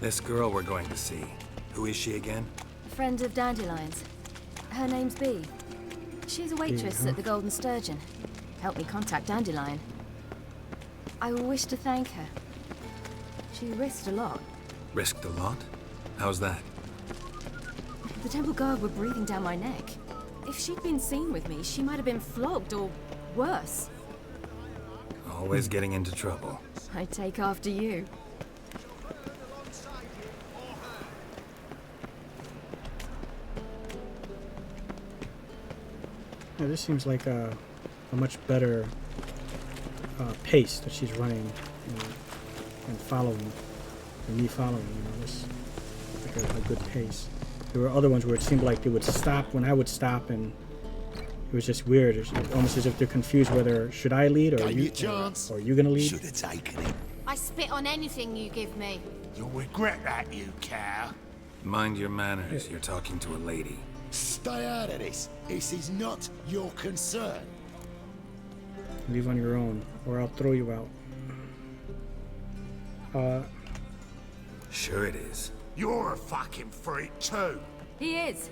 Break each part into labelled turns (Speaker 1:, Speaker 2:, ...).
Speaker 1: This girl we're going to see, who is she again?
Speaker 2: A friend of Dandelion's. Her name's Bee. She's a waitress at the Golden Sturgeon. Helped me contact Dandelion. I wish to thank her. She risked a lot.
Speaker 1: Risked a lot? How's that?
Speaker 2: The Temple Guard were breathing down my neck. If she'd been seen with me, she might have been flogged or worse.
Speaker 1: Always getting into trouble.
Speaker 2: I take after you.
Speaker 3: Yeah, this seems like a much better pace that she's running, and following, and me following. This is like a good pace. There were other ones where it seemed like they would stop when I would stop, and it was just weird. It's almost as if they're confused whether should I lead or you, or you gonna lead.
Speaker 4: Should have taken it.
Speaker 5: I spit on anything you give me.
Speaker 4: You'll regret that, you cow.
Speaker 1: Mind your manners, you're talking to a lady.
Speaker 4: Stay out of this. This is not your concern.
Speaker 3: Leave on your own, or I'll throw you out.
Speaker 1: Sure it is.
Speaker 4: You're a fucking freak too.
Speaker 2: He is.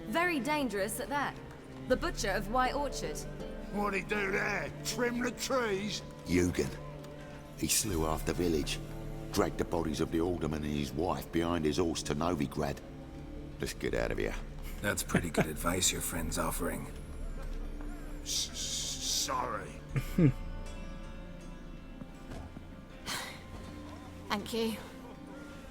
Speaker 2: Very dangerous at that. The butcher of White Orchard.
Speaker 4: What'd he do there? Trim the trees? Eugen. He slew half the village. Dragged the bodies of the alderman and his wife behind his horse to Novigrad. Let's get out of here.
Speaker 1: That's pretty good advice your friend's offering.
Speaker 4: Sorry.
Speaker 5: Thank you.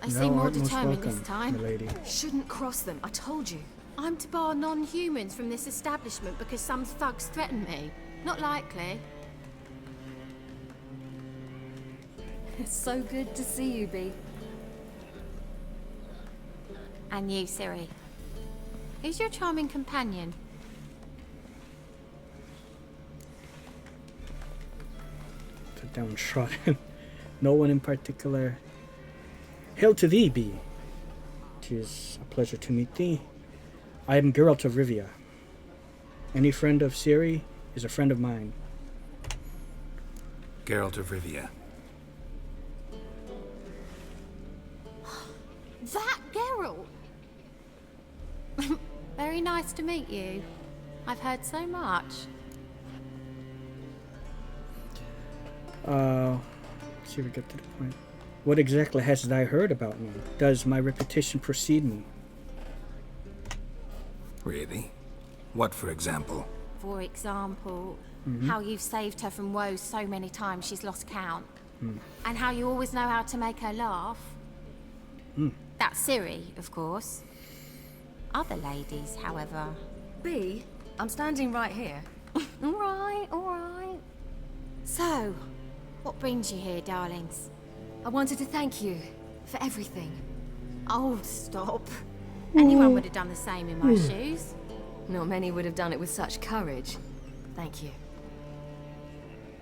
Speaker 5: They
Speaker 3: Thou
Speaker 5: seem more
Speaker 3: art most
Speaker 5: determined this
Speaker 3: welcome,
Speaker 5: time.
Speaker 3: my lady.
Speaker 2: Shouldn't cross them, I told you.
Speaker 5: I'm to bar non-humans from this establishment because some thugs threaten me. Not likely.
Speaker 2: It's so good to see you, Bee.
Speaker 5: And you, Ciri. Who's your charming companion?
Speaker 3: The downtrodden. No one in particular. Hail to thee, Bee. 'Tis a pleasure to meet thee. I am Geralt of Rivia. Any friend of Ciri is a friend of mine.
Speaker 1: Geralt of Rivia.
Speaker 5: That Geralt! Very nice to meet you. I've heard so much.
Speaker 3: See if we get to the point. What exactly hast thou heard about me? Does my reputation precede me?
Speaker 1: Really? What, for example?
Speaker 5: For example, how you've saved her from woes so many times she's lost count. And how you always know how to make her laugh. That's Ciri, of course. Other ladies, however.
Speaker 2: Bee, I'm standing right here.
Speaker 5: All right. So, what brings you here, darlings?
Speaker 2: I wanted to thank you for everything.
Speaker 5: Oh, stop. Anyone would have done the same in my shoes.
Speaker 2: Not many would have done it with such courage. Thank you.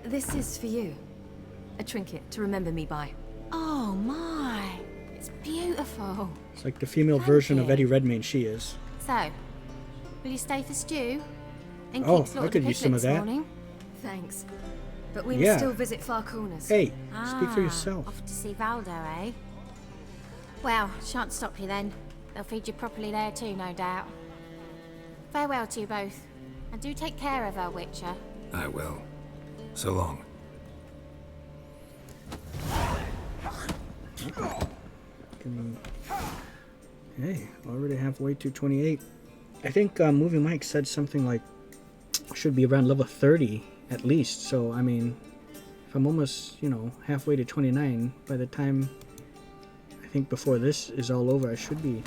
Speaker 2: This is for you. A trinket to remember me by.
Speaker 5: Oh my, it's beautiful.
Speaker 3: It's like the female
Speaker 5: Thank
Speaker 3: version of
Speaker 5: you.
Speaker 3: Eddie Redmayne she is.
Speaker 5: So, will you stay for stew? And
Speaker 3: Oh,
Speaker 5: keep
Speaker 3: I
Speaker 5: slaughtered
Speaker 3: could
Speaker 5: the
Speaker 3: use some
Speaker 5: picnic
Speaker 3: of
Speaker 5: this
Speaker 3: that.
Speaker 5: morning?
Speaker 2: Thanks. But we
Speaker 3: Yeah.
Speaker 2: must still visit Far Corners.
Speaker 3: Hey, speak for yourself.
Speaker 5: Off to see Valdo, eh? Well, shan't stop you then. They'll feed you properly there too, no doubt. Farewell to you both. And do take care of her, Witcher.
Speaker 1: I will. So long.
Speaker 3: Hey, already halfway to 28. I think Movie Mike said something like should be around level 30 at least. So, I mean, if I'm almost, halfway to 29, by the time I think before this is all over, I should be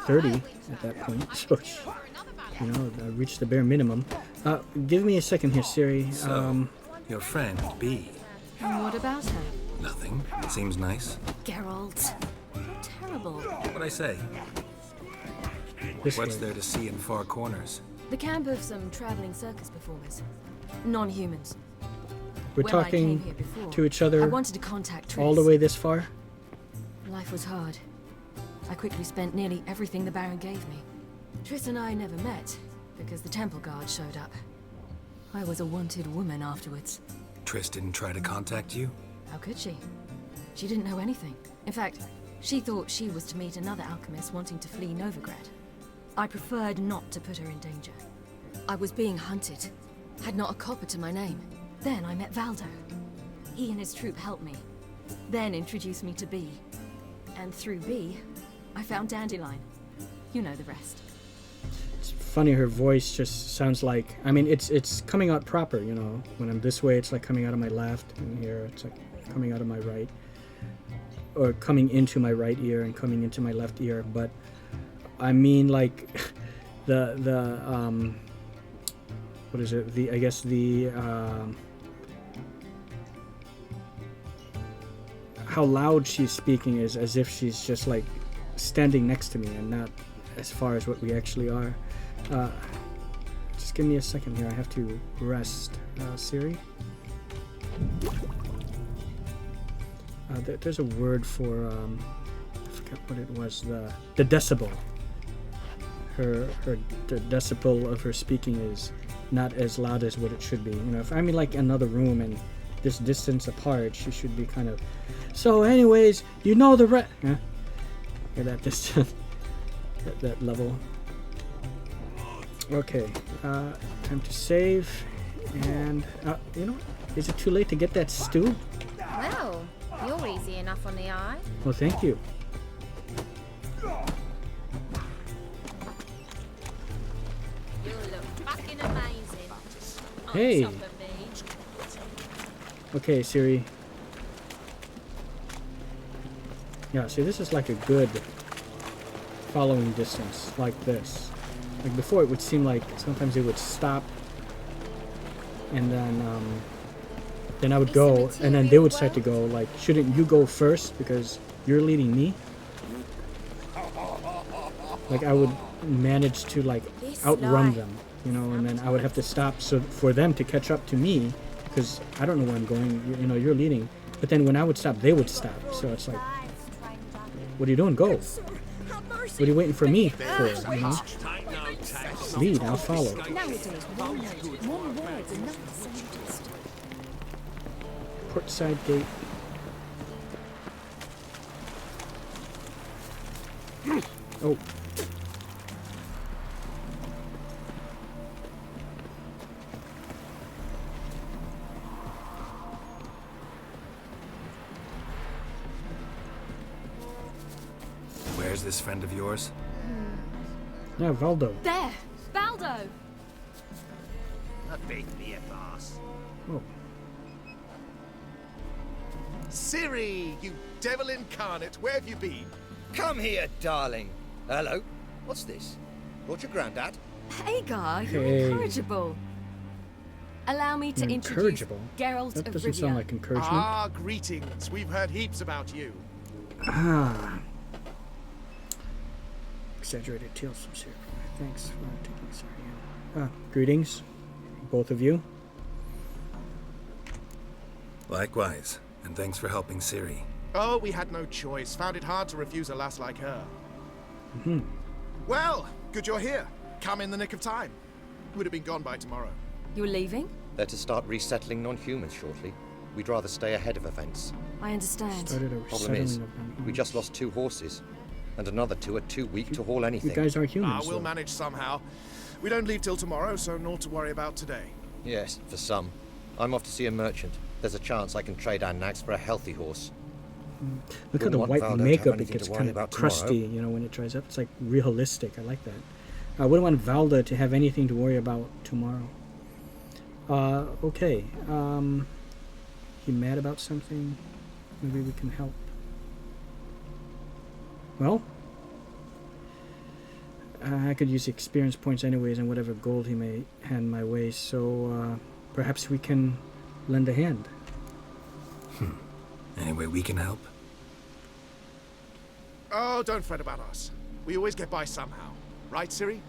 Speaker 3: 30 at that point. So, I reached the bare minimum. Give me a second here, Ciri.
Speaker 1: So, your friend, Bee.
Speaker 2: And what about her?
Speaker 1: Nothing. It seems nice.
Speaker 2: Geralt. Terrible.
Speaker 1: What'd I say?
Speaker 3: This
Speaker 1: What's
Speaker 3: way.
Speaker 1: there to see in Far Corners?
Speaker 2: The camp of some traveling circus performers. Non-humans.
Speaker 3: We're
Speaker 2: When I came
Speaker 3: talking
Speaker 2: here before,
Speaker 3: to each
Speaker 2: I
Speaker 3: other
Speaker 2: wanted to contact Triss.
Speaker 3: all the way this far.
Speaker 2: Life was hard. I quickly spent nearly everything the Baron gave me. Triss and I never met, because the Temple Guard showed up. I was a wanted woman afterwards.
Speaker 1: Triss didn't try to contact you?
Speaker 2: How could she? She didn't know anything. In fact, She thought she was to meet another alchemist wanting to flee Novigrad. I preferred not to put her in danger. I was being hunted. Had not a copper to my name. Then I met Valdo. He and his troop helped me. Then introduced me to Bee. And through Bee, I found Dandelion. You know the rest.
Speaker 3: It's funny, her voice just sounds like, I mean, it's coming out proper, you know. When I'm this way, it's like coming out of my left, and here it's like coming out of my right. Or coming into my right ear and coming into my left ear, but I mean, like, what is it? I guess how loud she's speaking is as if she's just like standing next to me and not as far as what we actually are. Just give me a second here. I have to rest. Siri? There's a word for, I forgot what it was, the decibel. The decibel of her speaking is not as loud as what it should be. You know, if I'm in like another room and this distance apart, she should be kind of. So, anyways, you know the Hear that distance, that level. Okay, time to save, and you know what? Is it too late to get that stew?
Speaker 5: Well, you're easy enough on the eye.
Speaker 3: Well, thank you.
Speaker 5: You'll look fucking amazing.
Speaker 3: Hey.
Speaker 5: On top of me.
Speaker 3: Okay, Siri. Yeah, see, this is like a good following distance, like this. Like before, it would seem like sometimes it would stop, and then I would go, and then they would start to go. Like, shouldn't you go first because you're leading me? Like I would manage to like outrun them, you know, and then I would have to stop so for them to catch up to me because I don't know where I'm going. You know, you're leading, but then when I would stop, they would stop. So it's like, what are you doing? Go. What are you waiting for me for? You know? Lead, I'll follow.
Speaker 2: Nowadays, one word's enough to send you to the store.
Speaker 3: Portside Gate. Oh.
Speaker 1: Where's this friend of yours?
Speaker 3: Yeah, Valdo.
Speaker 2: There! Baldo!
Speaker 6: A big near boss.
Speaker 3: Oh.
Speaker 6: Ciri, you devil incarnate, where have you been?
Speaker 7: Come here, darling. Hello. What's this? Brought your granddad?
Speaker 2: Hagar, you're
Speaker 3: Hey.
Speaker 2: incorrigible. Allow me to
Speaker 3: You're
Speaker 2: introduce
Speaker 3: incorrigible?
Speaker 2: Geralt
Speaker 3: That
Speaker 2: of
Speaker 3: doesn't
Speaker 2: Rivia.
Speaker 3: sound like encouragement.
Speaker 6: Ah, greetings. We've heard heaps about you.
Speaker 3: Ah. Exaggerated tales from Siri. Thanks for taking this again. Greetings, both of you.
Speaker 1: Likewise, and thanks for helping Ciri.
Speaker 6: Oh, we had no choice. Found it hard to refuse a lass like her.
Speaker 3: Mm-hmm.
Speaker 6: Well, good you're here. Come in the nick of time. Would have been gone by tomorrow.
Speaker 2: You're leaving?
Speaker 7: They're to start resettling non-humans shortly. We'd rather stay ahead of events.
Speaker 2: I understand.
Speaker 3: Started a
Speaker 7: Problem is,
Speaker 3: resettling of them.
Speaker 7: we just lost 2 horses, and another 2 are too weak to haul anything.
Speaker 3: You guys are humans.
Speaker 6: We'll
Speaker 3: though.
Speaker 6: manage somehow. We don't leave till tomorrow, so naught to worry about today.
Speaker 7: Yes, for some. I'm off to see a merchant. There's a chance I can trade our nags for a healthy horse.
Speaker 3: Look at the
Speaker 7: Wouldn't want
Speaker 3: white
Speaker 7: Valdo to have
Speaker 3: makeup. It
Speaker 7: anything
Speaker 3: gets
Speaker 7: to worry
Speaker 3: kind of
Speaker 7: about
Speaker 3: crusty,
Speaker 7: tomorrow.
Speaker 3: you know, when it dries up. It's like realistic. I like that. I wouldn't want Valda to have anything to worry about tomorrow. Okay. He mad about something? Maybe we can help. Well, I could use experience points anyways and whatever gold he may hand my way, so perhaps we can lend a hand.
Speaker 1: Any way we can help?
Speaker 6: Oh, don't fret about us. We always get by somehow. Right, Ciri?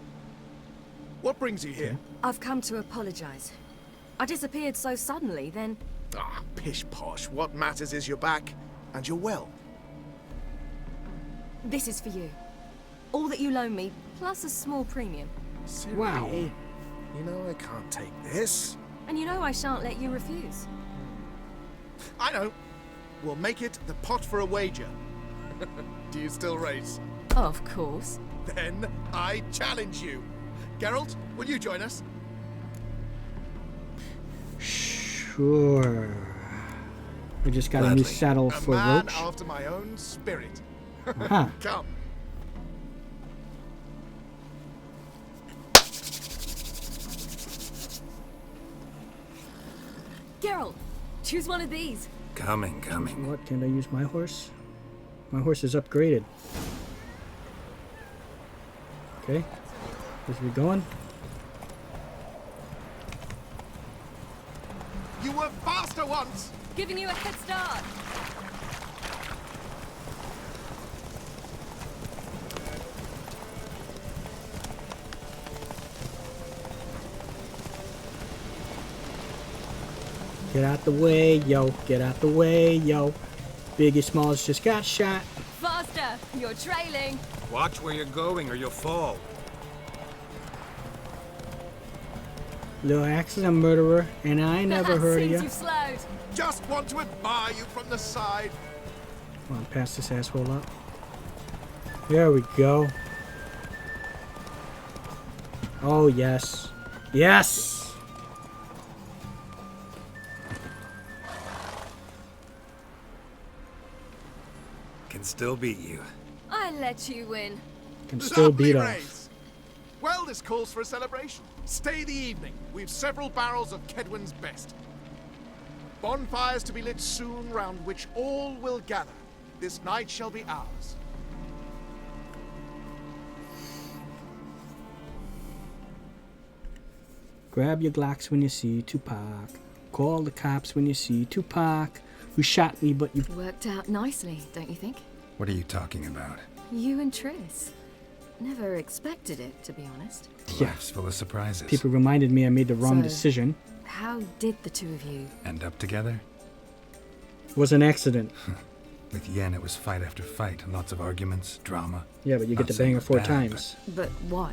Speaker 6: What brings you here?
Speaker 2: I've come to apologize. I disappeared so suddenly, then
Speaker 6: Ah, pish posh. What matters is you're back, and you're well.
Speaker 2: this is for you. All that you loan me, plus a small premium.
Speaker 6: Ciri,
Speaker 3: Wow.
Speaker 6: You know I can't take this.
Speaker 2: And you know I shan't let you refuse.
Speaker 6: I know. We'll make it the pot for a wager. Do you still race?
Speaker 2: Of course.
Speaker 6: Then I challenge you. Geralt, will you join us?
Speaker 3: Sure. I just got a new
Speaker 1: Gladly.
Speaker 3: saddle
Speaker 6: A
Speaker 3: for
Speaker 6: man
Speaker 3: Roach.
Speaker 6: after my own spirit.
Speaker 3: Huh.
Speaker 6: Come.
Speaker 2: Geralt, choose one of these.
Speaker 1: Coming.
Speaker 3: What? Can I use my horse? My horse is upgraded. Okay. Where's we going?
Speaker 6: You were faster once.
Speaker 2: Giving you a head start.
Speaker 3: Get out the way, yo. Get out the way, yo. Biggie Smalls just got shot.
Speaker 2: Faster! You're trailing.
Speaker 1: Watch where you're going or you'll fall.
Speaker 3: Lil Axe is a murderer, and I never heard of
Speaker 2: Seems
Speaker 3: ya.
Speaker 2: you've slowed.
Speaker 6: Just want to admire you from the side.
Speaker 3: Come on, pass this asshole up. There we go. Oh, yes. Yes!
Speaker 1: Can still beat you.
Speaker 2: I let you win.
Speaker 3: Can still
Speaker 6: Lovely
Speaker 3: beat off.
Speaker 6: race. Well, this calls for a celebration. Stay the evening. We've several barrels of Kedwen's best. Bonfires to be lit soon, round which all will gather. This night shall be ours.
Speaker 3: Grab your Glocks when you see Tupac. Call the cops when you see Tupac, who shot me, but you...
Speaker 2: Worked out nicely, don't you think?
Speaker 1: What are you talking about?
Speaker 2: You and Triss. Never expected it, to be honest.
Speaker 3: Yeah.
Speaker 1: Life's full of surprises.
Speaker 3: People reminded me I made the wrong
Speaker 2: So-
Speaker 3: decision.
Speaker 2: How did the two of you?
Speaker 1: End up together?
Speaker 3: It was an accident.
Speaker 1: With Yen, it was fight after fight. Lots of arguments, drama.
Speaker 3: Yeah, but you get
Speaker 1: Not
Speaker 3: to
Speaker 1: saying
Speaker 3: bang her
Speaker 1: it's
Speaker 3: 4
Speaker 1: bad,
Speaker 3: times.
Speaker 2: But what?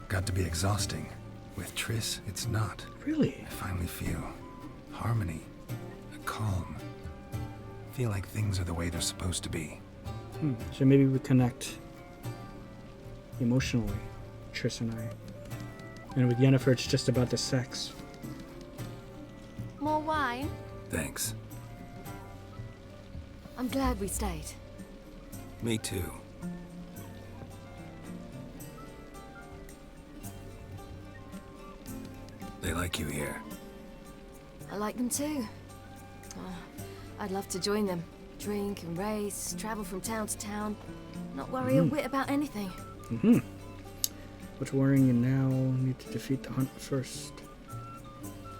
Speaker 1: Got to be exhausting. With Triss, it's not.
Speaker 3: Really?
Speaker 1: I finally feel harmony, a calm. Feel like things are the way they're supposed to be.
Speaker 3: So maybe we connect emotionally, Triss and I. And with Yennefer, it's just about the sex.
Speaker 5: More wine?
Speaker 1: Thanks.
Speaker 2: I'm glad we stayed.
Speaker 1: Me too. They like you here.
Speaker 2: I like them too. I'd love to join them. Drink and race, travel from town to town. Not worry a whit about anything.
Speaker 3: What's worrying you now? Need to defeat the hunt first.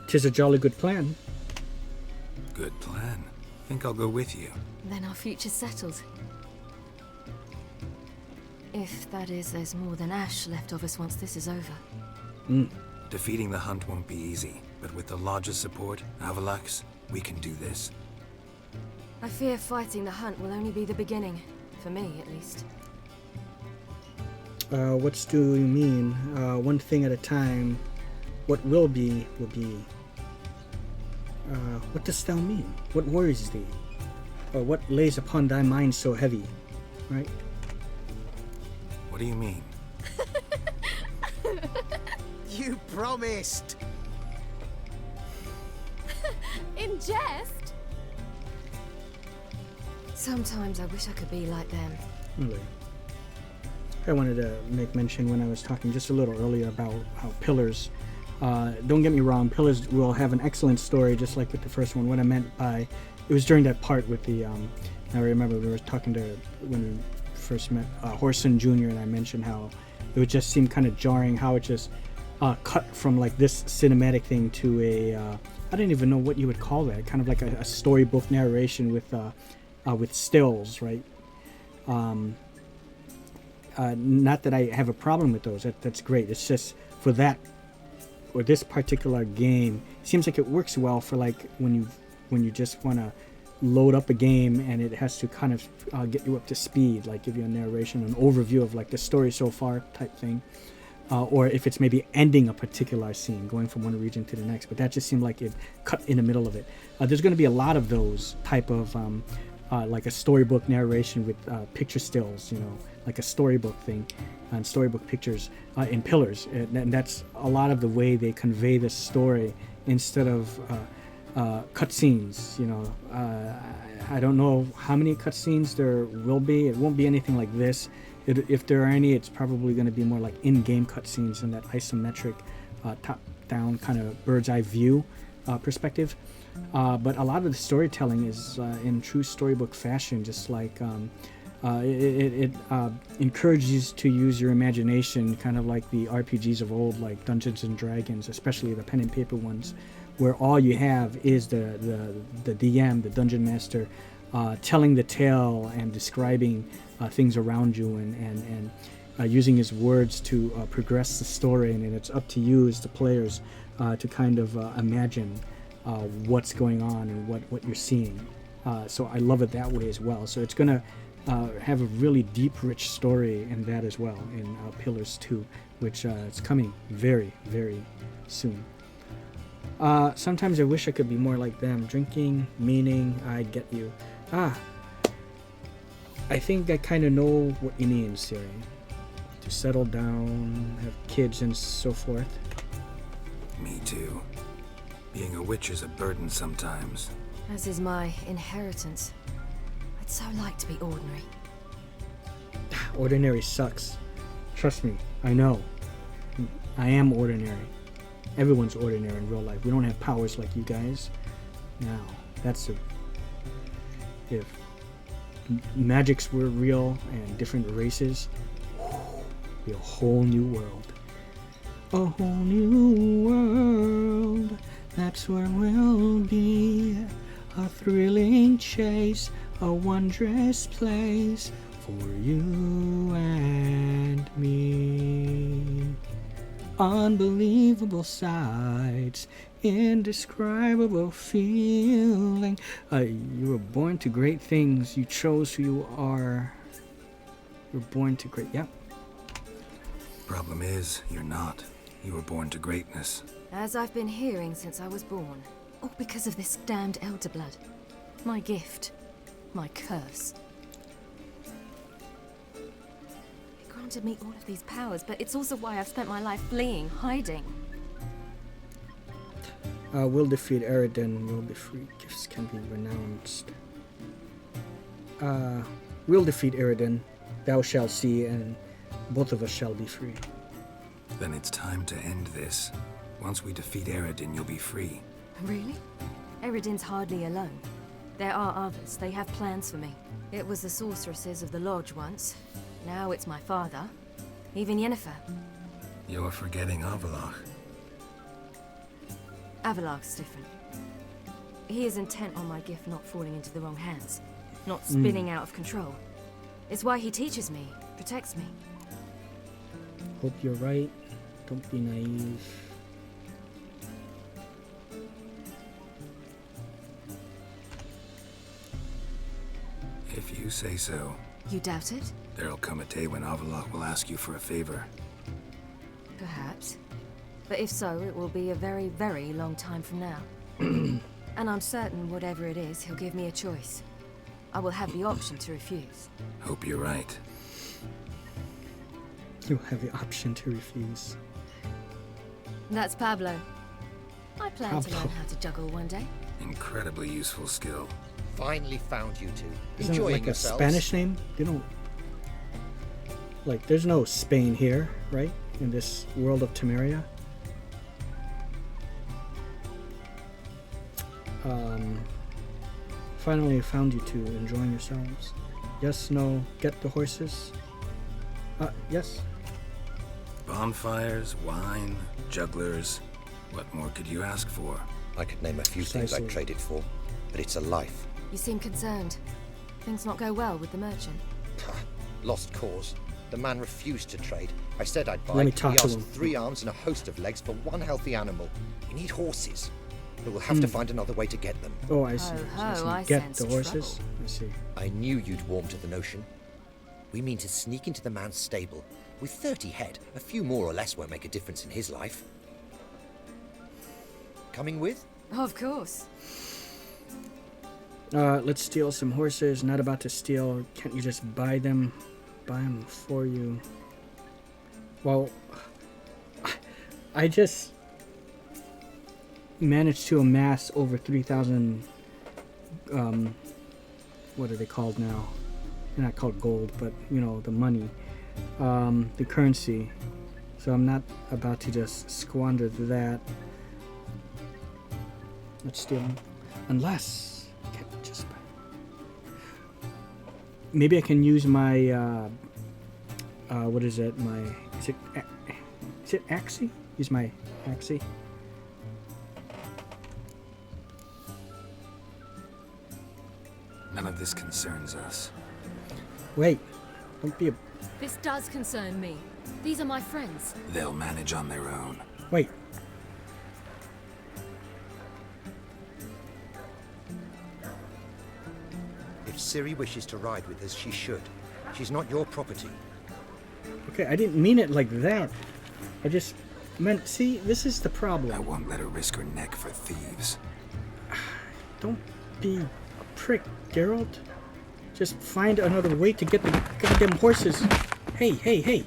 Speaker 3: 'Tis a jolly good plan.
Speaker 1: Good plan. Think I'll go with you.
Speaker 2: Then our future's settled. If that is, there's more than ash left of us once this is over.
Speaker 1: Defeating the hunt won't be easy, but with the Lodge's support, Avalax, we can do this.
Speaker 2: I fear fighting the hunt will only be the beginning. For me, at least.
Speaker 3: What do you mean? One thing at a time. What will be, will be. What dost thou mean? What worries thee? Or what lays upon thy mind so heavy? Right?
Speaker 1: What do you mean?
Speaker 8: You promised.
Speaker 5: In jest?
Speaker 2: Sometimes I wish I could be like them.
Speaker 3: Really. I wanted to make mention when I was talking just a little earlier about how Pillars, don't get me wrong, Pillars will have an excellent story just like with the first one. What I meant by, it was during that part with the, I remember we were talking to, when we first met Horson Jr. and I mentioned how it would just seem kind of jarring how it just cut from like this cinematic thing to a, I don't even know what you would call that, kind of like a storybook narration with stills, right? Not that I have a problem with those. That's great. It's just for that or this particular game, it seems like it works well for like when you just want to load up a game and it has to kind of get you up to speed, like give you a narration, an overview of like the story so far type thing, or if it's maybe ending a particular scene, going from one region to the next. But that just seemed like it cut in the middle of it. There's going to be a lot of those type of like a storybook narration with picture stills, you know, like a storybook thing, and storybook pictures in pillars. And that's a lot of the way they convey the story instead of cutscenes. You know, I don't know how many cutscenes there will be. It won't be anything like this. If there are any, it's probably going to be more like in-game cutscenes in that isometric, top-down kind of bird's-eye view perspective. But a lot of the storytelling is in true storybook fashion, just like it encourages you to use your imagination, kind of like the RPGs of old, like Dungeons and Dragons, especially the pen and paper ones, where all you have is the DM, the dungeon master, telling the tale and describing things around you and using his words to progress the story, and it's up to you as the players to kind of imagine what's going on and what you're seeing. So I love it that way as well. So it's going to have a really deep, rich story in that as well, in Pillars 2, which is coming very, very soon. Sometimes I wish I could be more like them. Drinking, meaning, I get you. I think I kind of know what you mean, Siri. To settle down, have kids, and so forth.
Speaker 1: Me too. Being a witch is a burden sometimes.
Speaker 2: As is my inheritance. I'd so like to be ordinary.
Speaker 3: Ordinary sucks. Trust me, I know. I am ordinary. Everyone's ordinary in real life. We don't have powers like you guys. Now, that's if magics were real and different races, be a whole new world. A whole new world. That's where we'll be. A thrilling chase, a wondrous place for you and me. Unbelievable sights, indescribable feeling. You were born to great things. You chose who you are. You're born to great. Yep.
Speaker 1: Problem is, you're not. You were born to greatness.
Speaker 2: As I've been hearing since I was born. All because of this damned elder blood. My gift. My curse. It granted me all of these powers, but it's also why I've spent my life fleeing, hiding.
Speaker 3: We'll defeat Eridan, we'll be free. Gifts can be renounced. We'll defeat Eridan. Thou shalt see, and both of us shall be free.
Speaker 1: Then it's time to end this. Once we defeat Eridan, you'll be free.
Speaker 2: Really? Eridan's hardly alone. There are others. They have plans for me. It was the sorceresses of the Lodge once. Now it's my father. Even Yennefer.
Speaker 1: You're forgetting Avallac'h.
Speaker 2: Avallac'h's different. He is intent on my gift not falling into the wrong hands. Not spinning out of control. It's why he teaches me, protects me.
Speaker 3: Hope you're right. Don't be naive.
Speaker 1: If you say so.
Speaker 2: You doubt it?
Speaker 1: There'll come a day when Avallac'h will ask you for a favor.
Speaker 2: Perhaps. But if so, it will be a very, very long time from now. And I'm certain whatever it is, he'll give me a choice. I will have the option to refuse.
Speaker 1: Hope you're right.
Speaker 3: You have the option to refuse.
Speaker 2: That's Pablo. I plan to
Speaker 3: Pablo.
Speaker 2: learn how to juggle one day.
Speaker 1: Incredibly useful skill.
Speaker 7: Finally found you two.
Speaker 3: Isn't it
Speaker 7: Enjoying
Speaker 3: like a
Speaker 7: yourselves?
Speaker 3: Spanish name? They don't... Like, there's no Spain here, right? In this world of Temeria. Finally found you two. Enjoying yourselves. Yes, no, get the horses. Yes.
Speaker 1: Bonfires, wine, jugglers. What more could you ask for?
Speaker 7: I could name a few things
Speaker 3: Precisely.
Speaker 7: I'd trade it for, but it's a life.
Speaker 2: You seem concerned. Things not go well with the merchant.
Speaker 7: Lost cause. The man refused to trade. I said I'd buy.
Speaker 3: Let me
Speaker 7: He
Speaker 3: talk to
Speaker 7: asked
Speaker 3: him.
Speaker 7: 3 arms and a host of legs for one healthy animal. We need horses. But we'll have to find another way to get them.
Speaker 3: Oh, I see.
Speaker 2: I
Speaker 3: Get
Speaker 2: sense
Speaker 3: the horses.
Speaker 2: trouble.
Speaker 3: I see.
Speaker 7: I knew you'd warm to the notion. We mean to sneak into the man's stable. With 30 head, a few more or less won't make a difference in his life. Coming with?
Speaker 2: Of course.
Speaker 3: Let's steal some horses. Not about to steal. Can't you just buy them? Buy them for you. Well, I just managed to amass over 3,000, what are they called now? They're not called gold, but, you know, the money, the currency. So I'm not about to just squander that. Let's steal them. Unless, can't just buy. Maybe I can use my, what is it? My, is it Axie? Use my Axie.
Speaker 1: None of this concerns us.
Speaker 3: Wait, don't be a...
Speaker 2: This does concern me. These are my friends.
Speaker 1: They'll manage on their own.
Speaker 3: Wait.
Speaker 7: If Ciri wishes to ride with us, she should. She's not your property.
Speaker 3: Okay, I didn't mean it like that. I just meant... See, this is the
Speaker 1: I
Speaker 3: problem.
Speaker 1: won't let her risk her neck for thieves.
Speaker 3: Don't be a prick, Geralt. Just find another way to get the goddamn horses. Hey, hey, hey.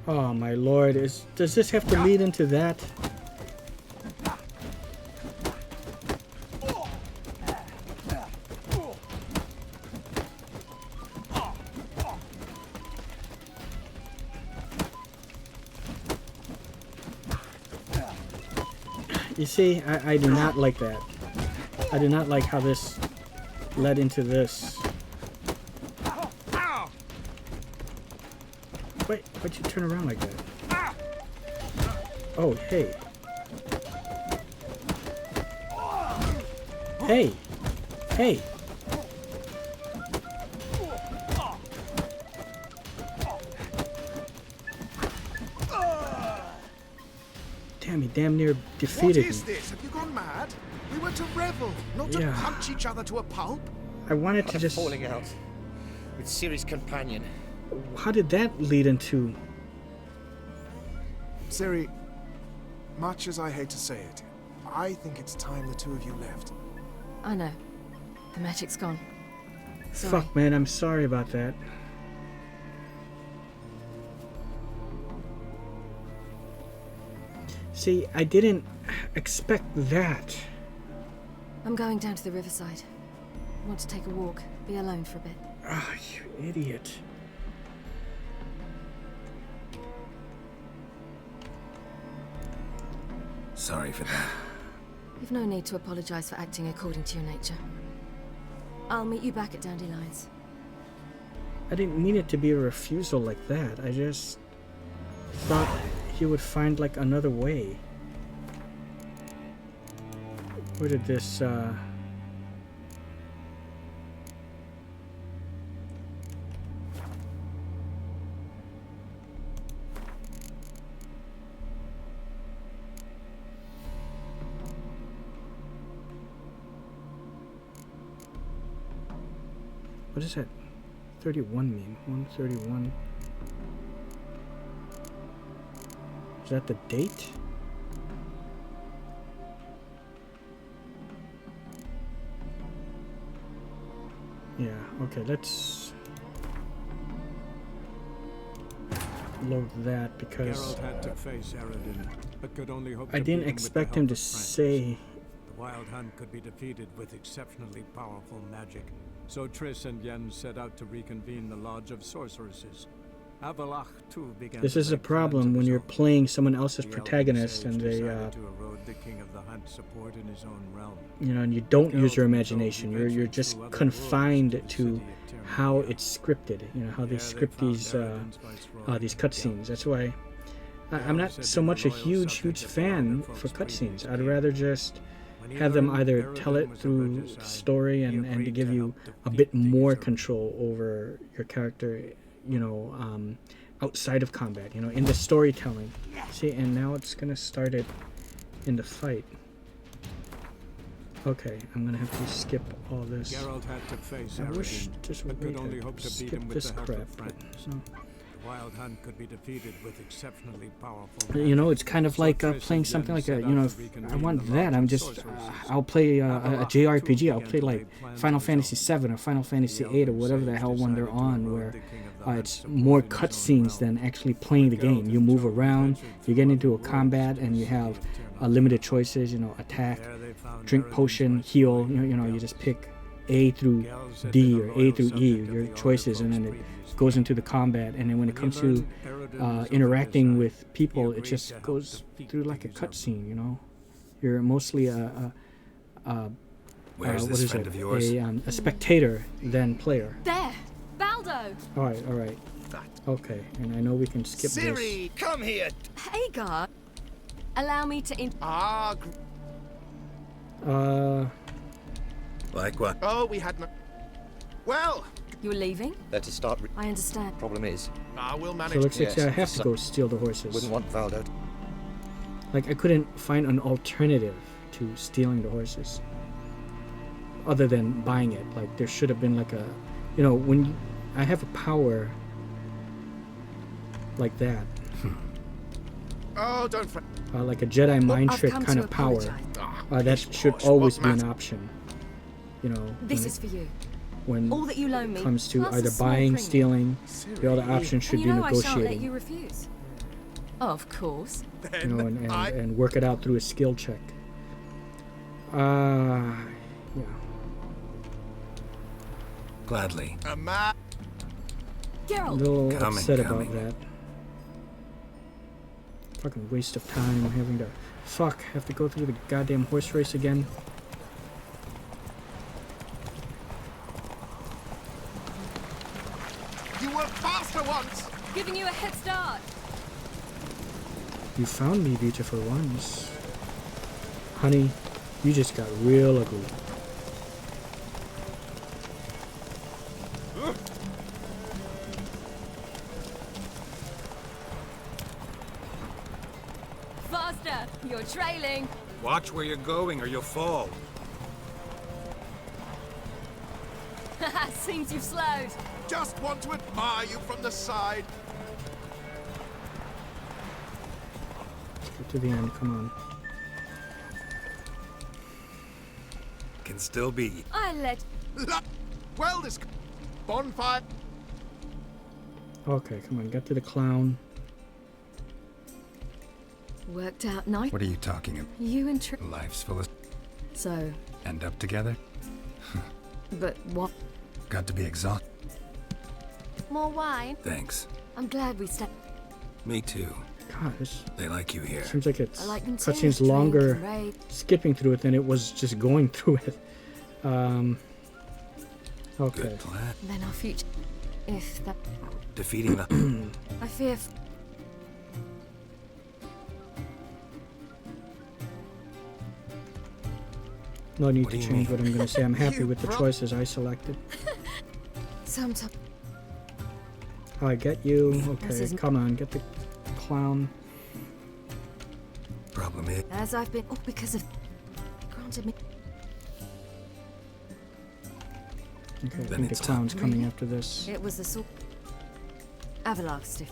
Speaker 3: Oh my lord, does this have to lead into that? You see, I do not like that. I do not like how this led into this. Wait, why'd you turn around like that? Oh, hey. Hey! Hey! Damn, he damn near defeated me.
Speaker 6: What is this? Have you gone mad? We were to revel, not to punch each other to a pulp.
Speaker 3: I wanted to
Speaker 7: A
Speaker 3: just...
Speaker 7: falling out with Ciri's companion.
Speaker 3: How did that lead into...
Speaker 6: Ciri, much as I hate to say it, I think it's time the two of you left.
Speaker 2: I know. The magic's gone. Sorry.
Speaker 3: Fuck, man, I'm sorry about that. See, I didn't expect that.
Speaker 2: I'm going down to the riverside. I want to take a walk. Be alone for a bit.
Speaker 3: Ah, you idiot.
Speaker 1: Sorry for that.
Speaker 2: You've no need to apologize for acting according to your nature. I'll meet you back at Dandelions.
Speaker 3: I didn't mean it to be a refusal like that. I just thought he would find like another way. Where did this what does that 31 mean? 131. Is that the date? Yeah, okay, let's load that because
Speaker 9: Geralt had to face Eredin, but could only hope
Speaker 3: I
Speaker 9: to
Speaker 3: didn't
Speaker 9: beat him with
Speaker 3: expect
Speaker 9: the
Speaker 3: him
Speaker 9: help
Speaker 3: to
Speaker 9: of friends.
Speaker 3: say
Speaker 9: The Wild Hunt could be defeated with exceptionally powerful magic, so Triss and Yen set out to reconvene the Lodge of Sorceresses. Avalach too began
Speaker 3: this
Speaker 9: to
Speaker 3: is a
Speaker 9: make plans
Speaker 3: problem
Speaker 9: of
Speaker 3: when
Speaker 9: his
Speaker 3: you're
Speaker 9: own.
Speaker 3: playing someone else's
Speaker 9: The elven
Speaker 3: protagonist
Speaker 9: sage
Speaker 3: and they
Speaker 9: decided to erode the King of the Hunt's support in his own realm.
Speaker 3: you know, and you don't use your
Speaker 9: Geralt
Speaker 3: imagination.
Speaker 9: drove
Speaker 3: You're
Speaker 9: eventually
Speaker 3: just
Speaker 9: through other
Speaker 3: confined
Speaker 9: worlds
Speaker 3: to
Speaker 9: the city of
Speaker 3: how
Speaker 9: Termania.
Speaker 3: it's scripted. You know how they
Speaker 9: There
Speaker 3: script
Speaker 9: found
Speaker 3: these
Speaker 9: Eredin's viceroy,
Speaker 3: these cutscenes. That's why I'm not
Speaker 9: said
Speaker 3: so
Speaker 9: that
Speaker 3: much
Speaker 9: the
Speaker 3: a
Speaker 9: loyal
Speaker 3: huge
Speaker 9: subject of
Speaker 3: fan
Speaker 9: Arden
Speaker 3: for
Speaker 9: Folk's previous
Speaker 3: cutscenes. I'd
Speaker 9: king.
Speaker 3: rather just
Speaker 9: When he
Speaker 3: have them
Speaker 9: learned
Speaker 3: either
Speaker 9: Eredin
Speaker 3: tell it
Speaker 9: was a
Speaker 3: through
Speaker 9: regicide,
Speaker 3: story
Speaker 9: he
Speaker 3: and to
Speaker 9: agreed
Speaker 3: give
Speaker 9: to
Speaker 3: you
Speaker 9: help
Speaker 3: a
Speaker 9: defeat
Speaker 3: bit
Speaker 9: the
Speaker 3: more
Speaker 9: usurper.
Speaker 3: control over your character, you know, outside of combat, you know, in the storytelling. See, and now it's gonna start it in the fight. Okay, I'm gonna have to skip all this.
Speaker 9: Geralt had to face
Speaker 3: I wish
Speaker 9: Eredin,
Speaker 3: this
Speaker 9: but
Speaker 3: would
Speaker 9: could
Speaker 3: make
Speaker 9: only
Speaker 3: I
Speaker 9: hope to beat
Speaker 3: skip
Speaker 9: him with
Speaker 3: this
Speaker 9: the help
Speaker 3: crap.
Speaker 9: of
Speaker 3: But,
Speaker 9: friends.
Speaker 3: no.
Speaker 9: The Wild Hunt could be defeated with exceptionally powerful.
Speaker 3: You know, it's kind of
Speaker 9: So
Speaker 3: like
Speaker 9: Triss
Speaker 3: playing
Speaker 9: and
Speaker 3: something
Speaker 9: Yen
Speaker 3: like
Speaker 9: set
Speaker 3: a,
Speaker 9: out
Speaker 3: you know,
Speaker 9: to
Speaker 3: if I
Speaker 9: reconvene
Speaker 3: want
Speaker 9: the
Speaker 3: that,
Speaker 9: Lodge
Speaker 3: I'm
Speaker 9: of
Speaker 3: just,
Speaker 9: Sorceresses.
Speaker 3: I'll play a
Speaker 9: Havelok
Speaker 3: JRPG.
Speaker 9: too
Speaker 3: I'll
Speaker 9: began
Speaker 3: play
Speaker 9: to
Speaker 3: like
Speaker 9: lay plans
Speaker 3: Final
Speaker 9: of his
Speaker 3: Fantasy
Speaker 9: own.
Speaker 3: VII or Final Fantasy
Speaker 9: The
Speaker 3: VIII or
Speaker 9: Elder
Speaker 3: whatever the
Speaker 9: Sage
Speaker 3: hell one they're
Speaker 9: decided to
Speaker 3: on,
Speaker 9: erode
Speaker 3: where
Speaker 9: the King of the
Speaker 3: it's
Speaker 9: Lands
Speaker 3: more
Speaker 9: above in his own
Speaker 3: cutscenes
Speaker 9: realm.
Speaker 3: than actually playing the game. You move around, you get into a combat, and you have limited choices. You know, attack,
Speaker 9: There they found
Speaker 3: drink
Speaker 9: Eredin's
Speaker 3: potion,
Speaker 9: rightful
Speaker 3: heal.
Speaker 9: king,
Speaker 3: You know, you
Speaker 9: Gel.
Speaker 3: just pick A through
Speaker 9: Gels had
Speaker 3: D
Speaker 9: been a
Speaker 3: or A
Speaker 9: loyal
Speaker 3: through E,
Speaker 9: subject of
Speaker 3: your
Speaker 9: the Elder
Speaker 3: choices, and
Speaker 9: Folks
Speaker 3: then it
Speaker 9: previously.
Speaker 3: goes into the combat. And then when it
Speaker 9: When he
Speaker 3: comes to
Speaker 9: learned Eredin was of the
Speaker 3: interacting
Speaker 9: Desire,
Speaker 3: with people,
Speaker 9: he
Speaker 3: it
Speaker 9: agreed
Speaker 3: just
Speaker 9: to help
Speaker 3: goes
Speaker 9: defeat
Speaker 3: through
Speaker 9: the
Speaker 3: like a
Speaker 9: usurper.
Speaker 3: cutscene. You know, you're mostly
Speaker 1: Where's
Speaker 3: what
Speaker 1: this
Speaker 3: is
Speaker 1: friend
Speaker 3: it?
Speaker 1: of yours?
Speaker 3: A spectator than player.
Speaker 2: There! Baldo!
Speaker 3: All right. Okay, and I know we can skip this.
Speaker 8: Ciri!
Speaker 7: Come here!
Speaker 2: Hey, guard. Allow me to
Speaker 6: Ah,
Speaker 1: Like what?
Speaker 6: oh, we had no... Well,
Speaker 2: You're leaving?
Speaker 7: There to start.
Speaker 2: I understand.
Speaker 7: Problem is,
Speaker 6: we'll manage.
Speaker 3: So it looks like
Speaker 7: Yes,
Speaker 3: I have to
Speaker 7: so-
Speaker 3: go steal the horses.
Speaker 7: wouldn't want Valdo.
Speaker 3: Like I couldn't find an alternative to stealing the horses, other than buying it. Like there should have been like a, you know, when I have a power like that,
Speaker 6: Oh, don't fret.
Speaker 3: like a Jedi mind
Speaker 2: I've
Speaker 3: trick
Speaker 2: come
Speaker 3: kind
Speaker 2: to
Speaker 3: of power,
Speaker 2: apologize.
Speaker 3: that should
Speaker 6: course,
Speaker 3: always
Speaker 6: what
Speaker 3: be an
Speaker 6: matter-
Speaker 3: option. You know,
Speaker 2: This
Speaker 3: when
Speaker 2: is for you.
Speaker 3: when
Speaker 2: All that you loan me.
Speaker 3: it comes to
Speaker 2: plus a
Speaker 3: either
Speaker 2: small
Speaker 3: buying,
Speaker 2: premium.
Speaker 3: stealing, the other option should
Speaker 2: And
Speaker 3: be
Speaker 2: you know I shan't let
Speaker 3: negotiating.
Speaker 2: you refuse. Of course.
Speaker 3: You know,
Speaker 6: Then I...
Speaker 3: and work it out through a skill check. Yeah.
Speaker 1: Gladly.
Speaker 6: A man...
Speaker 3: A
Speaker 2: Geralt!
Speaker 3: little
Speaker 1: Coming,
Speaker 3: upset
Speaker 1: coming.
Speaker 3: about that. Fucking waste of time having to... Fuck, have to go through the goddamn horse race again.
Speaker 6: You were faster once!
Speaker 2: Giving you a head start.
Speaker 3: You found me, beautiful ones. Honey, you just got real ugly.
Speaker 2: Faster! You're trailing.
Speaker 1: Watch where you're going or you'll fall.
Speaker 2: Seems you've slowed.
Speaker 6: Just want to admire you from the side.
Speaker 3: Get to the end, come on.
Speaker 1: Can still be.
Speaker 2: I let...
Speaker 6: Well, this... Bonfire...
Speaker 3: Okay, come on, get to the clown.
Speaker 2: Worked out nice.
Speaker 1: What are you talking about?
Speaker 2: You and Triss.
Speaker 1: Life's full of...
Speaker 2: So,
Speaker 1: End up together?
Speaker 2: but what?
Speaker 1: Got to be exhausted.
Speaker 5: More wine?
Speaker 1: Thanks.
Speaker 2: I'm glad we stepped.
Speaker 1: Me too.
Speaker 3: God, this
Speaker 1: They like you here.
Speaker 3: seems like it's
Speaker 2: I like them too.
Speaker 3: cutscene's
Speaker 2: Drink
Speaker 3: longer
Speaker 2: and raid.
Speaker 3: skipping through it than it was just going through it. Okay.
Speaker 1: Good plan.
Speaker 2: Then our future. If that.
Speaker 1: Defeating the...
Speaker 2: I fear.
Speaker 3: No need
Speaker 1: What
Speaker 3: to
Speaker 1: do you
Speaker 3: change
Speaker 1: mean?
Speaker 3: what I'm going to say. I'm happy
Speaker 8: You
Speaker 3: with the
Speaker 8: bro-
Speaker 3: choices I selected.
Speaker 2: Sometimes.
Speaker 3: I get you.
Speaker 2: This
Speaker 3: Okay,
Speaker 2: isn't-
Speaker 3: come on, get the clown.
Speaker 1: Problem is...
Speaker 2: As I've been. Oh, because of. Granted me.
Speaker 3: Okay, I
Speaker 1: Then
Speaker 3: think the
Speaker 1: it's
Speaker 3: clown's
Speaker 2: time.
Speaker 3: coming after this.
Speaker 2: It was the sort. Avalok stiff.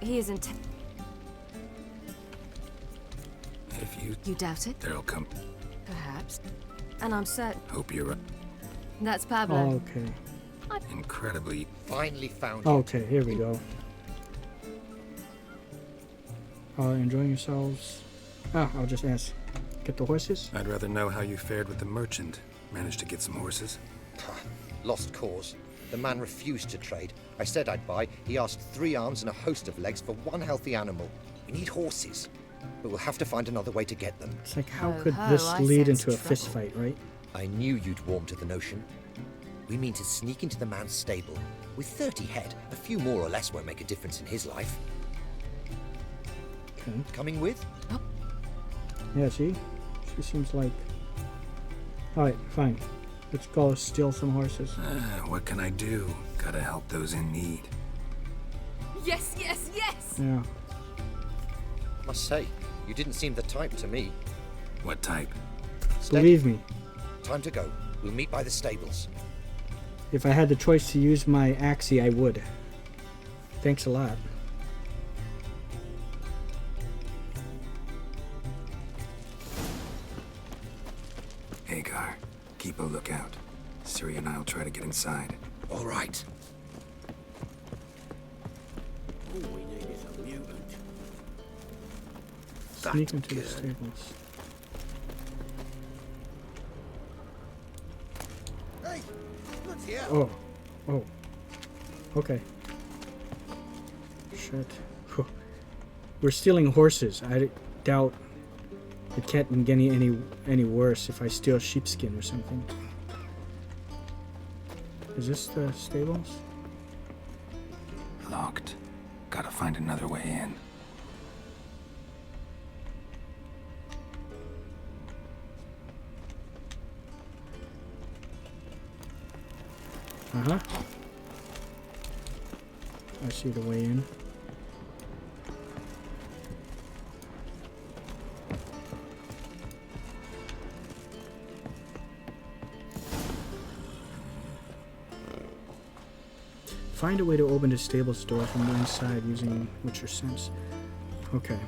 Speaker 2: He is intent.
Speaker 1: If you...
Speaker 2: You doubt it?
Speaker 1: There'll come...
Speaker 2: Perhaps. And I'm certain.
Speaker 1: Hope you're right.
Speaker 2: That's Pablo.
Speaker 3: Okay.
Speaker 1: Incredibly...
Speaker 7: Finally found you.
Speaker 3: Okay, here we go. Enjoying yourselves? I'll just ask. Get the horses?
Speaker 1: I'd rather know how you fared with the merchant. Managed to get some horses?
Speaker 7: Lost cause. The man refused to trade. I said I'd buy. He asked 3 arms and a host of legs for 1 healthy animal. We need horses, but we'll have to find another way to get them.
Speaker 3: It's like, how
Speaker 2: Ho,
Speaker 3: could
Speaker 2: ho,
Speaker 3: this
Speaker 2: I
Speaker 3: lead
Speaker 2: sense
Speaker 3: into a
Speaker 2: trouble.
Speaker 3: fist fight, right?
Speaker 7: I knew you'd warm to the notion. We mean to sneak into the man's stable. With 30 head, a few more or less won't make a difference in his life.
Speaker 3: Okay.
Speaker 7: Coming with?
Speaker 3: Yeah, see? She seems like... Alright, fine. Let's go steal some horses.
Speaker 1: What can I do? Gotta help those in need.
Speaker 2: Yes, yes, yes!
Speaker 3: Yeah.
Speaker 7: Must say, you didn't seem the type to me.
Speaker 1: What type?
Speaker 7: Steady.
Speaker 3: Believe me,
Speaker 7: Time to go. We'll meet by the stables.
Speaker 3: if I had the choice to use my Axie, I would. Thanks a lot.
Speaker 1: Hagar, keep a lookout. Ciri and I'll try to get inside.
Speaker 7: All right.
Speaker 8: All we need is a mutant.
Speaker 3: Sneak into the stables.
Speaker 8: Hey, look here.
Speaker 3: Oh. Oh. Okay. Shit. Whew. We're stealing horses. I doubt it can't get any worse if I steal sheepskin or something. Is this the stables?
Speaker 1: Locked. Gotta find another way in.
Speaker 3: Uh-huh. I see the way in. Find a way to open the stable's door from the inside using Witcher Sense. Okay.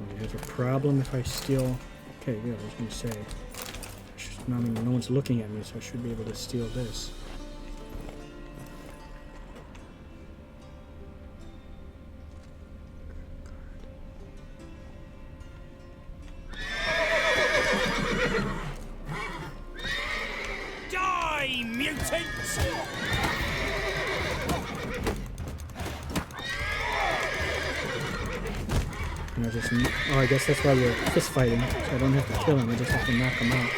Speaker 3: We have a problem if I steal... Okay, yeah, I was going to say. I mean, no one's looking at me, so I should be able to steal this.
Speaker 8: Die, mutants!
Speaker 3: And I just... Oh, I guess that's why we're fist fighting. So I don't have to kill him, I just have to knock him out.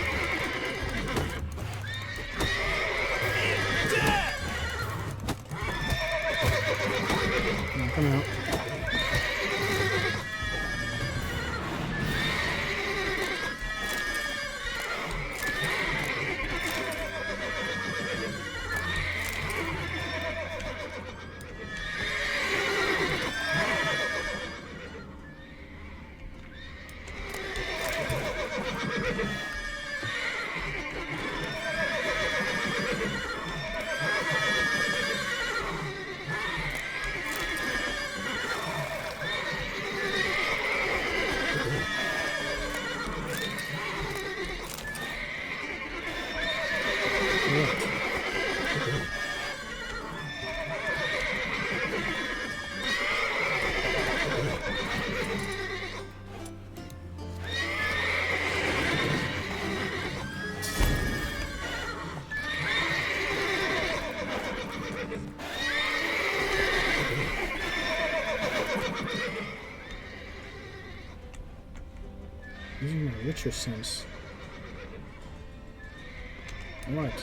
Speaker 3: Knock him out. Using my Witcher Sense. What?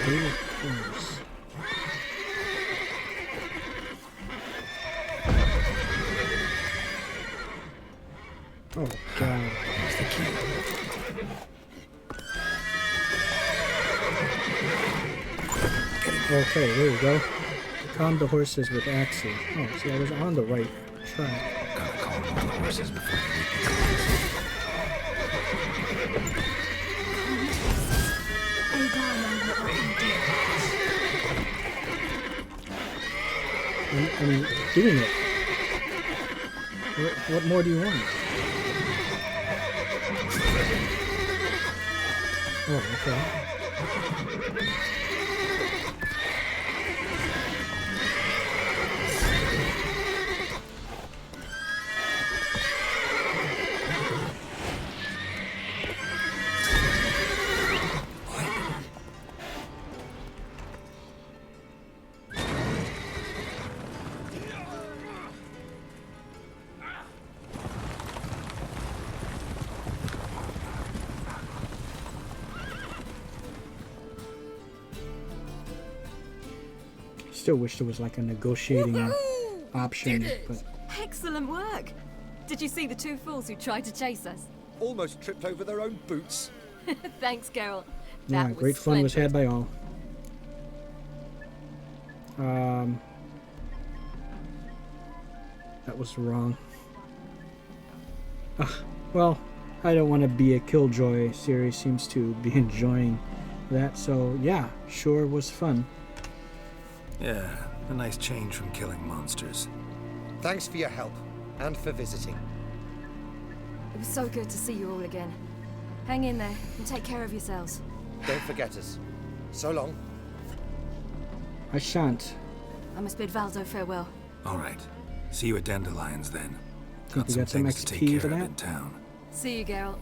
Speaker 3: Stable course. Oh god.
Speaker 1: Where's the key?
Speaker 3: Okay, there we go. Calm the horses with Axie. Oh, see, I was on the right track.
Speaker 1: Gotta calm all the horses before they leave
Speaker 3: I'm doing it. What more do you want? Oh, okay. still wish there was like a negotiating option. But
Speaker 2: Excellent work. Did you see the two fools who tried to chase us?
Speaker 7: Almost tripped over their own boots.
Speaker 2: Thanks, Geralt.
Speaker 3: yeah,
Speaker 2: That
Speaker 3: great fun was had
Speaker 2: splendid.
Speaker 3: by all. That was wrong. Well, I don't want to be a killjoy. Siri seems to be enjoying that, so yeah, sure was fun.
Speaker 1: Yeah, a nice change from killing monsters.
Speaker 7: Thanks for your help and for visiting.
Speaker 2: It was so good to see you all again. Hang in there and take care of yourselves.
Speaker 7: Don't forget us. So long.
Speaker 3: I shan't.
Speaker 2: I must bid Valdo farewell.
Speaker 1: All right. See you at Dandelions then.
Speaker 3: Think we got some
Speaker 1: things to
Speaker 3: XP
Speaker 1: take
Speaker 3: for
Speaker 1: care of
Speaker 3: that?
Speaker 1: in town.
Speaker 2: See you, Geralt.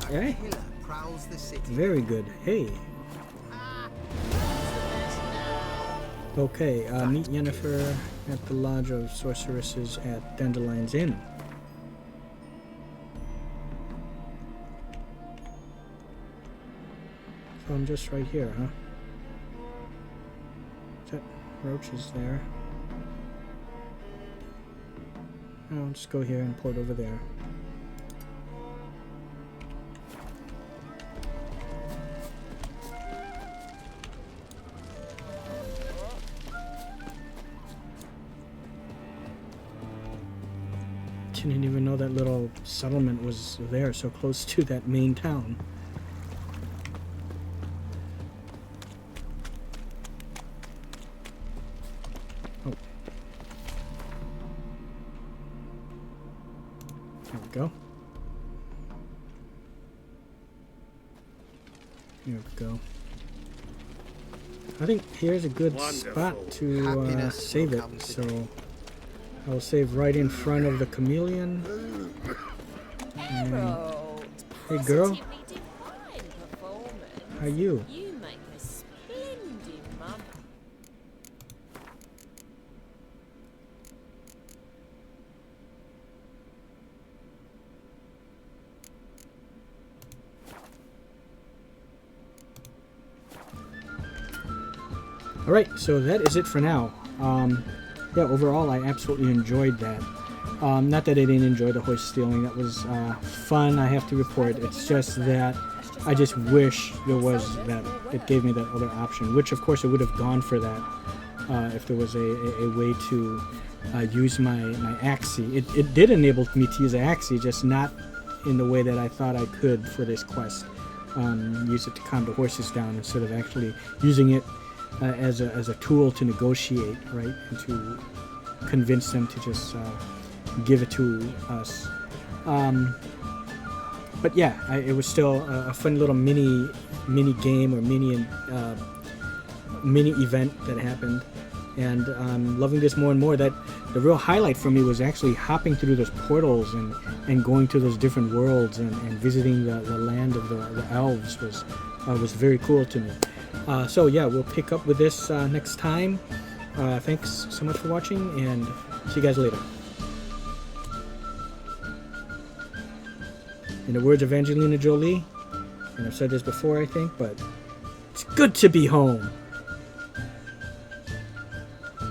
Speaker 3: Hey,
Speaker 8: Killer prowls the city.
Speaker 3: very good. Hey. Okay, meet Yennefer at the Lodge of Sorceresses at Dandelion's Inn. So I'm just right here, huh? That roach is there. I'll just go here and port over there. Didn't even know that little settlement was there, so close to that main town. Oh. There we go. Here we go. I think here's a good spot to
Speaker 8: Happiness
Speaker 3: save
Speaker 8: will
Speaker 3: it,
Speaker 8: come to
Speaker 3: so I'll save right in front of the chameleon. And, hey girl,
Speaker 10: Positively divine performance.
Speaker 3: how you?
Speaker 10: You make a splendid mother.
Speaker 3: Alright, so that is it for now. Yeah, overall I absolutely enjoyed that. Not that I didn't enjoy the horse stealing, that was fun, I have to report. It's just that I just wish there was that, it gave me that other option, which of course I would have gone for that if there was a way to use my Axii. It did enable me to use an Axii, just not in the way that I thought I could for this quest. Use it to calm the horses down instead of actually using it as a tool to negotiate, right, and to convince them to just give it to us. But yeah, it was still a fun little mini game or mini event that happened, and I'm loving this more and more. That the real highlight for me was actually hopping through those portals and going to those different worlds and visiting the land of the elves was very cool to me. So yeah, we'll pick up with this next time. Thanks so much for watching, and see you guys later. In the words of Angelina Jolie, and I've said this before I think, but it's good to be home.